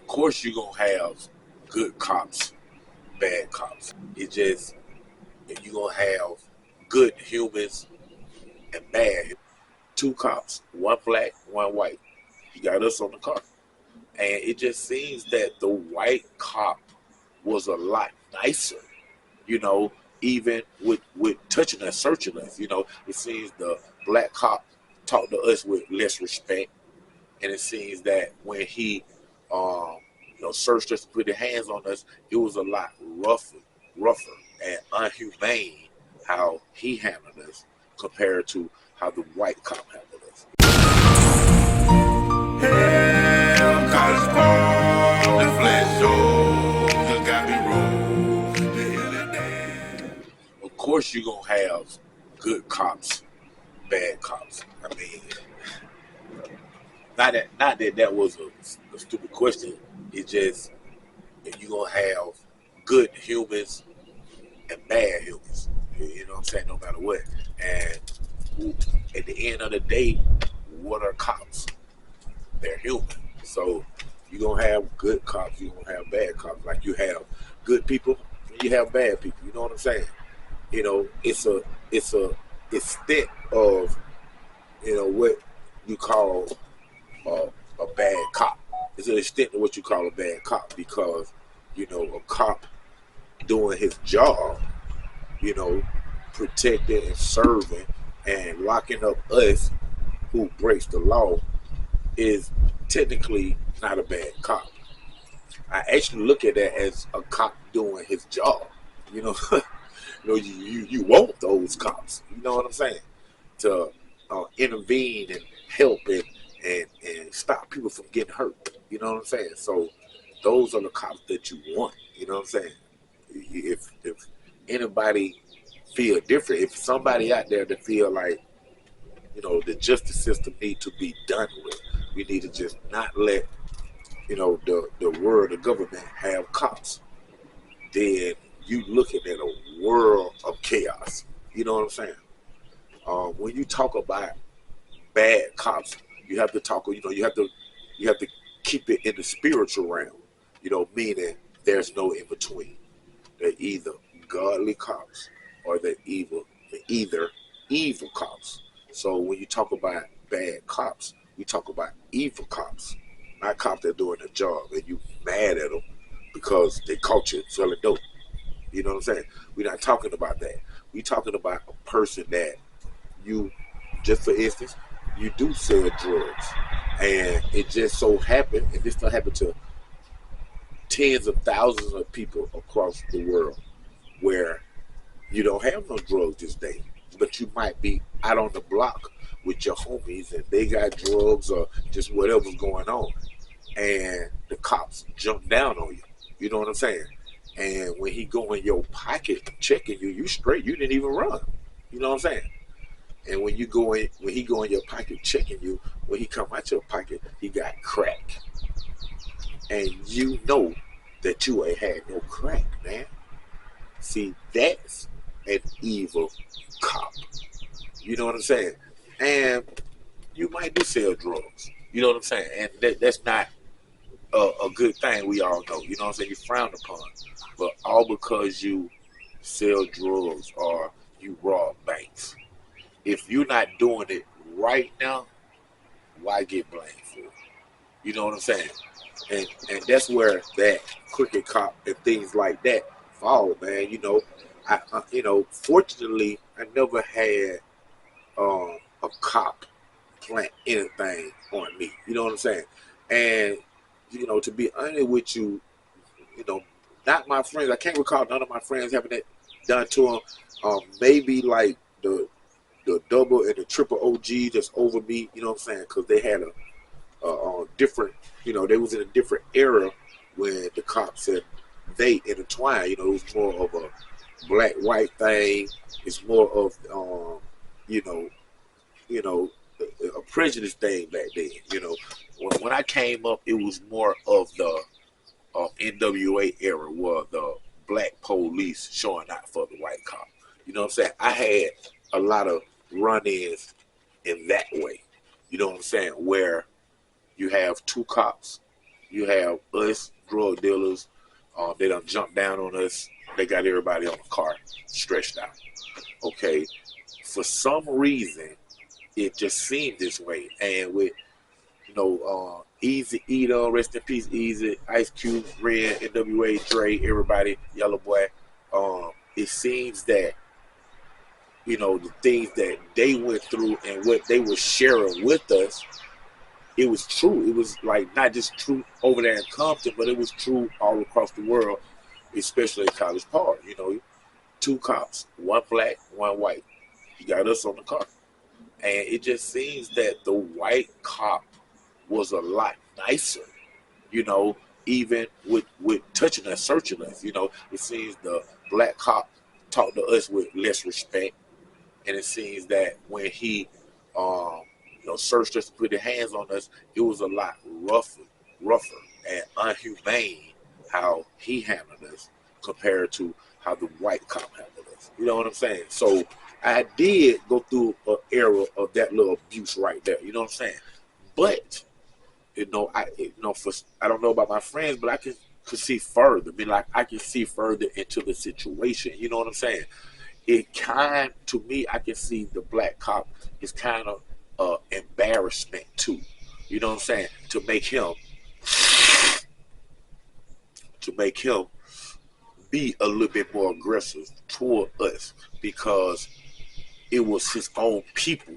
course you're gonna have good cops, bad cops. It just you're gonna have good humans and bad humans. Two cops, one black, one white. He got us on the car. And it just seems that the white cop was a lot nicer, you know, even with touching us, searching us, it seems the black cop talked to us with less respect. And it seems that when he searched us, put his hands on us, it was a lot rougher and unhumane how he handled us compared to how the white cop handled us. Hell, college ball, the flesh shows, got me rolled. Of course, you're gonna have good cops, bad cops. I mean, not that that was a stupid question. It just you're gonna have good humans and bad humans. You know what I'm saying? No matter what. And at the end of the day, what are cops? They're human. So you're gonna have good cops, you're gonna have bad cops. Like you have good people, and you have bad people. You know what I'm saying? It's a extent of what you call a bad cop. It's an extent of what you call a bad cop because a cop doing his job, you know, protecting and serving and locking up us who breaks the law is technically not a bad cop. I actually look at that as a cop doing his job. You know, you want those cops. You know what I'm saying? To intervene and help and stop people from getting hurt. You know what I'm saying? So those are the cops that you want. You know what I'm saying? If anybody feel different, if somebody out there that feel like the justice system need to be done with, we need to just not let the world, the government have cops. Then you looking at a world of chaos. You know what I'm saying? When you talk about bad cops, you have to talk. You have to keep it in the spiritual realm. Meaning there's no in between. They're either godly cops or they're either evil cops. So when you talk about bad cops, we talk about evil cops, not cops that are doing their job and you mad at them because they caught you selling dope. You know what I'm saying? We're not talking about that. We're talking about a person that you, just for instance, you do sell drugs, and it just so happened, and this don't happen to tens of thousands of people across the world, where you don't have no drugs this day, but you might be out on the block with your homies, and they got drugs or just whatever's going on, and the cops jump down on you. You know what I'm saying? And when he go in your pocket checking you, you straight. You didn't even run. You know what I'm saying? And when he go in your pocket checking you, when he come out your pocket, he got crack, and you know that you ain't had no crack, man. See, that's an evil cop. You know what I'm saying? And you might do sell drugs. You know what I'm saying? And that's not a good thing. We all know. You know what I'm saying? You frowned upon, but all because you sell drugs or you rob banks. If you're not doing it right now, why get blamed for it? You know what I'm saying? And that's where that crooked cop and things like that fall, man. Fortunately, I never had a cop plant anything on me. You know what I'm saying? And to be honest with you, not my friends. I can't recall none of my friends having that done to them. Maybe like the double and the triple OG that's over me. You know what I'm saying? Because they had a different. They was in a different era when the cops and they intertwined. It was more of a black white thing. It's more of you know a prejudice thing back then. When I came up, it was more of the NWA era, where the black police showing out for the white cop. You know what I'm saying? I had a lot of run-ins in that way. You know what I'm saying? Where you have two cops You have us drug dealers. They done jump down on us. They got everybody on the car stretched out. Okay, for some reason, it just seemed this way. And with Easy Eater, rest in peace, Easy, Ice Cube, Red, NWA, Dre, everybody, Yellow Boy. It seems that the things that they went through and what they were sharing with us, it was true. It was like not just true over there in Compton, but it was true all across the world, especially in College Park. Two cops, one black, one white. He got us on the car. And it just seems that the white cop was a lot nicer, even with touching us, searching us. It seems the black cop talked to us with less respect. And it seems that when he, searched us, put his hands on us, it was a lot rougher and unhumane how he handled us compared to how the white cop handled us. You know what I'm saying? So I did go through an era of that little abuse right there. You know what I'm saying? But I don't know about my friends, but I could see further. I mean, like I can see further into the situation. You know what I'm saying? To me, I can see the black cop is kind of embarrassment too. You know what I'm saying? To make him be a little bit more aggressive toward us because it was his own people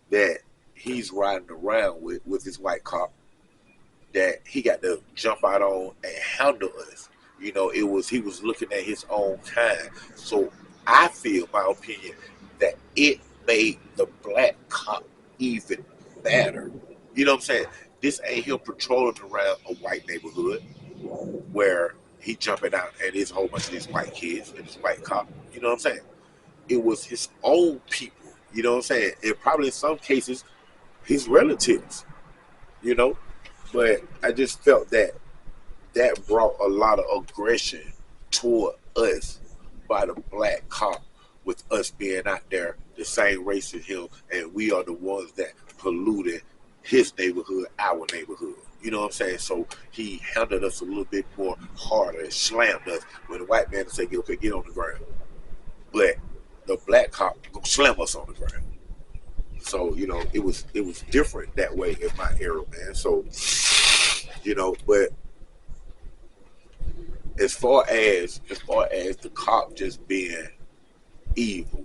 that he's riding around with his white cop that he got to jump out on and handle us. He was looking at his own kind. So I feel, my opinion, that it made the black cop even badder. You know what I'm saying? This ain't him patrolling around a white neighborhood where he jumping out at his whole bunch of these white kids and this white cop. You know what I'm saying? It was his own people. You know what I'm saying? And probably in some cases, his relatives. You know? But I just felt that brought a lot of aggression toward us by the black cop, with us being out there the same race as him, and we are the ones that polluted his neighborhood, our neighborhood. You know what I'm saying? So he handled us a little bit more harder and slammed us when the white man said, okay, get on the ground. But the black cop gonna slam us on the ground. So, it was different that way in my era, man. So, but as far as the cop just being evil,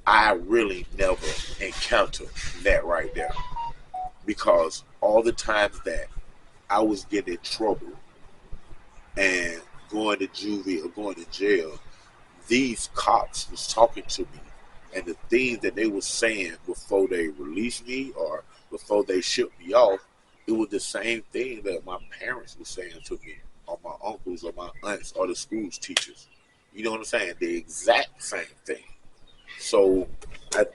I really never encountered that right there. Because all the times that I was getting in trouble and going to juvie or going to jail, these cops was talking to me, and the things that they were saying before they released me or before they shipped me off, it was the same thing that my parents were saying to me, or my uncles, or my aunts, or the school's teachers. You know what I'm saying? The exact same thing. So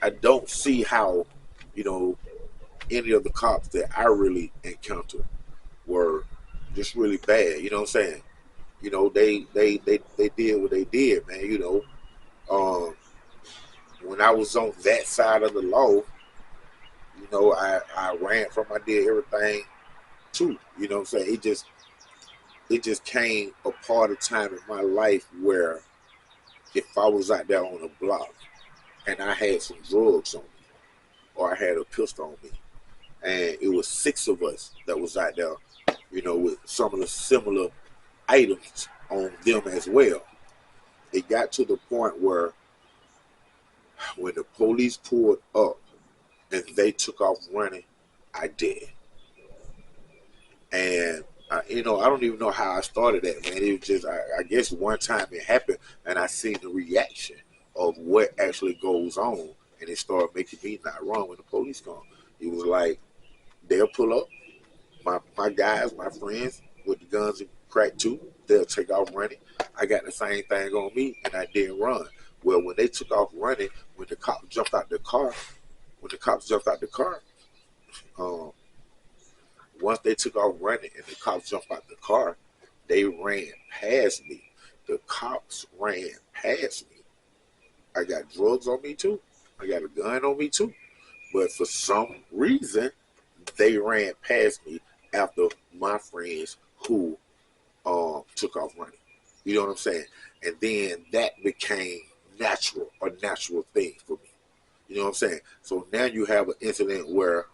I don't see how, any of the cops that I really encountered were just really bad. You know what I'm saying? They did what they did, man. When I was on that side of the law, I ran from, I did everything too. You know what I'm saying? It just came a part of time in my life where if I was out there on a block and I had some drugs on me or I had a pistol on me, and it was 6 of us that was out there, with some of the similar items on them as well. It got to the point where when the police pulled up and they took off running, I did. And I don't even know how I started that, man. It was just, I guess one time it happened, and I seen the reaction of what actually goes on, and it started making me not run when the police come. It was like they'll pull up, my guys, my friends with the guns and crack too, they'll take off running. I got the same thing on me, and I didn't run. Well, when they took off running, when the cops jumped out the car, once they took off running and the cops jumped out the car, they ran past me. The cops ran past me. I got drugs on me too. I got a gun on me too. But for some reason, they ran past me after my friends who took off running. You know what I'm saying? And then that became a natural thing for me. You know what I'm saying? So now you have an incident where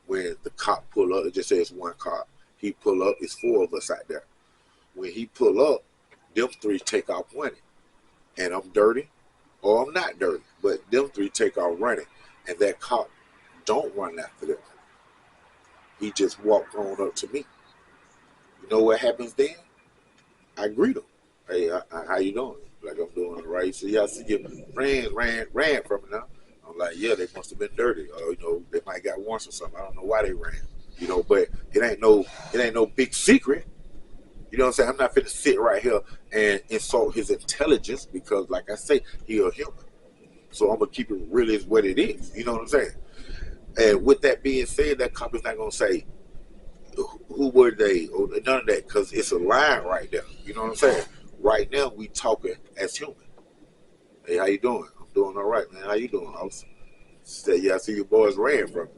when the cop pull up, it just says one cop. He pull up, it's four of us out there. When he pull up, them three take off running. And I'm dirty or I'm not dirty. But them three take off running. And that cop don't run after them. He just walked on up to me. You know what happens then? I greet him. Hey, how you doing? Like, I'm doing all right. So y'all see your friends ran from me now. I'm like, yeah, they must have been dirty. Or, they might got warrants or something. I don't know why they ran. But it ain't no big secret. You know what I'm saying? I'm not finna sit right here and insult his intelligence because, like I say, he a human. So I'm gonna keep it real as what it is. You know what I'm saying? And with that being said, that cop is not gonna say who were they or none of that because it's a line right there. You know what I'm saying? Right now we talking as human. Hey, how you doing? I'm doing all right, man. How you doing? I was said, yeah, I see your boys ran from me.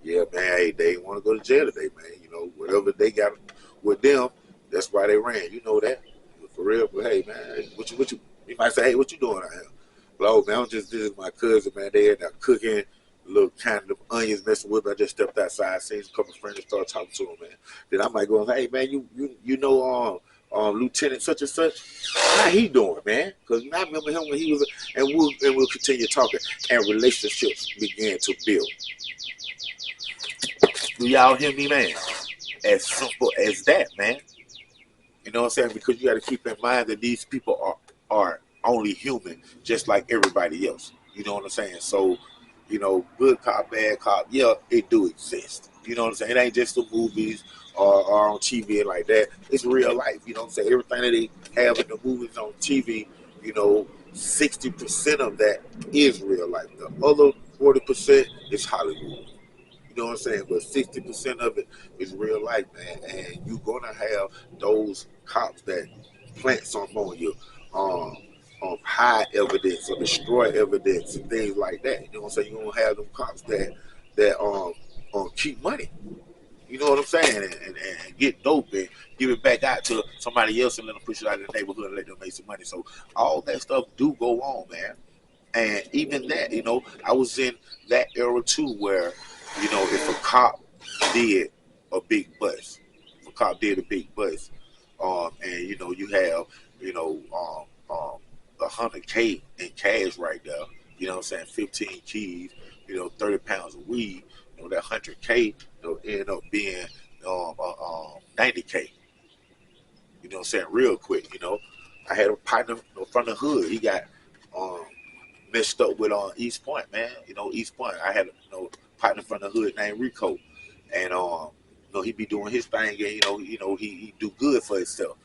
Yeah, man. Hey, they want to go to jail today, man. Whatever they got with them, that's why they ran. You know that for real. But hey, man, what you? You might say, hey, what you doing out here? Well, man, this is my cousin, man. They in there cooking. Little kind of onions messing with me. I just stepped outside, seen a couple of friends, and started talking to him, man. Then I might go, hey, man, you know Lieutenant such and such. How he doing, man? Because I remember him when he was, and we'll continue talking, and relationships began to build. Do y'all hear me, man? As simple as that, man. You know what I'm saying? Because you got to keep in mind that these people are only human, just like everybody else. You know what I'm saying? So, good cop, bad cop, yeah, it do exist. You know what I'm saying? It ain't just the movies or on TV like that. It's real life. You know what I'm saying? Everything that they have in the movies on TV, 60% of that is real life. The other 40% is Hollywood. You know what I'm saying? But 60% of it is real life, man. And you're gonna have those cops that plant something on you, hide evidence or destroy evidence and things like that. You know what I'm saying? You're gonna have them cops that keep money. You know what I'm saying? And get dope and give it back out to somebody else and let them push it out of the neighborhood and let them make some money. So all that stuff do go on, man. And even that, I was in that era too where, if a cop did a big bust, and you have, 100K in cash right there, you know what I'm saying, 15 keys, 30 pounds of weed, that 100K, end up being 90K. You know what I'm saying, real quick. I had a partner from the hood. He got messed up with East Point, man. East Point. I had a partner from the hood named Rico, and he be doing his thing, and he do good for himself.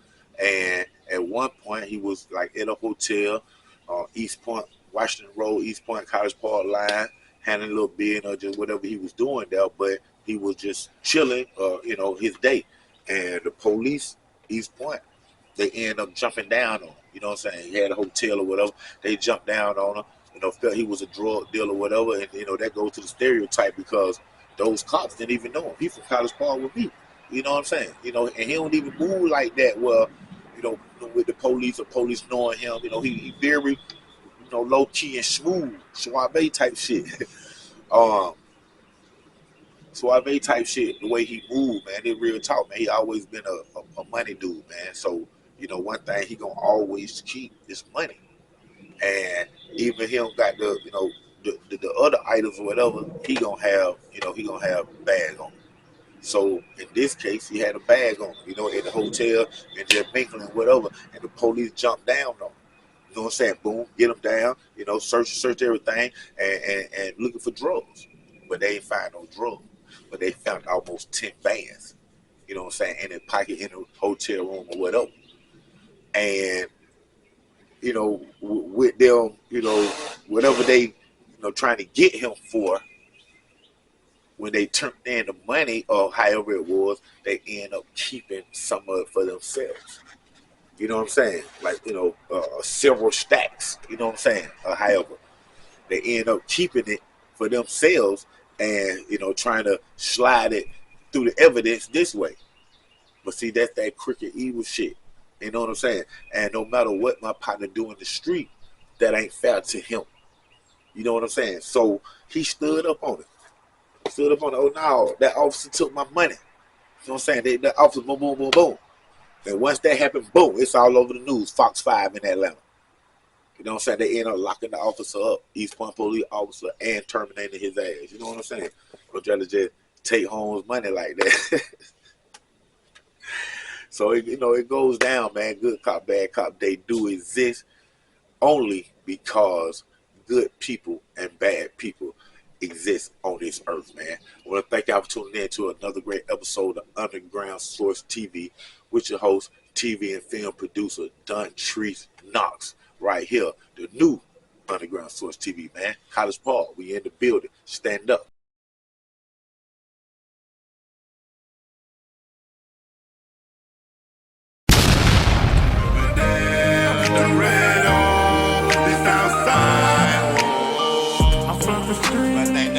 And at one point, he was like in a hotel, East Point, Washington Road, East Point, College Park line, handling a little bit or just whatever he was doing there. But he was just chilling, his day. And the police, East Point, they end up jumping down on him. You know what I'm saying? He had a hotel or whatever. They jumped down on him. Felt he was a drug dealer or whatever. And, that goes to the stereotype because those cops didn't even know him. He from College Park with me. You know what I'm saying? And he don't even move like that. Well, with the police or police knowing him, he very, low key and smooth, suave type shit. Suave type shit, the way he moved, man, it real talk, man. He always been a money dude, man. So, one thing he gonna always keep is money. And even him got the other items or whatever, he gonna have bag on. So in this case, he had a bag on, in the hotel and just mingling whatever, and the police jumped down on him. You know what I'm saying? Boom, get him down, search everything and looking for drugs. But they ain't find no drugs. But they found almost 10 bands, you know what I'm saying, in their pocket in the hotel room or whatever. And, with them, whatever they, trying to get him for, when they turned in the money or however it was, they end up keeping some of it for themselves. You know what I'm saying? Like, several stacks, you know what I'm saying? However, they end up keeping it for themselves and, trying to slide it through the evidence this way. But see, that's that crooked evil shit. You know what I'm saying? And no matter what my partner do in the street, that ain't fair to him. You know what I'm saying? So he stood up on it. Stood up on it. Oh no, that officer took my money. You know what I'm saying? That officer, boom, boom, boom, boom. And once that happened, boom, it's all over the news. Fox 5 in Atlanta. You know what I'm saying? They end up locking the officer up, East Point police officer, and terminating his ass. You know what I'm saying? But rather just take home his money like that. So, it goes down, man. Good cop, bad cop. They do exist only because good people and bad people exist on this earth, man. I want to thank y'all for tuning in to another great episode of Underground Source TV with your host, TV and film producer, Dontrice Knox, right here. The new Underground Source TV, man. College Park, we in the building. Stand up. Red on this outside. I'm from the street.